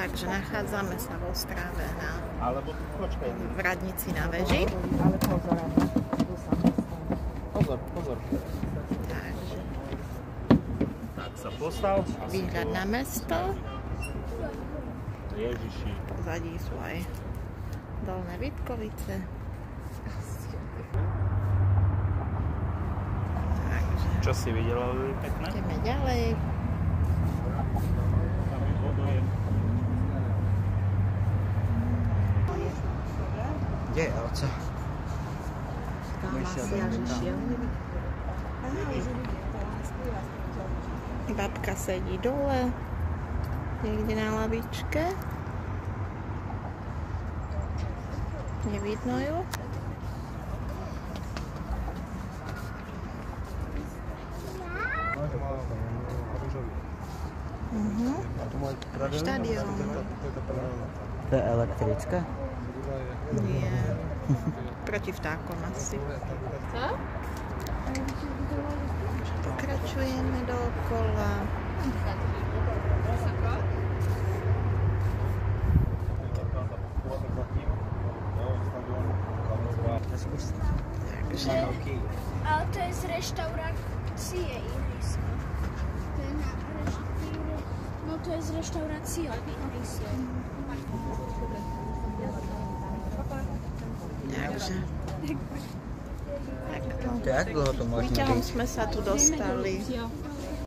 Takže nachádzame sa v Ostrave v radnici na veži. Pozor. Takže Tak sa postav. výhľad na mesto. Ježiši. Pozadí sú aj Dolné Vítkovice. Takže Čo si videla veľmi pekné? ideme ďalej. Kde je ovca? Tam asi až išiel. Babka sedí dole, niekde na lavičke. Nevidno ju. Štadión. To je elektrická? Nie. Proti vtákom asi. Pokračujeme dookola. Takže Ale to je z reštaurácie ihrisko. To je na reštaurácie. No to je z reštaurácie ihrisko. Takže Jak dlho to možno výťahom byť? sme sa tu dostali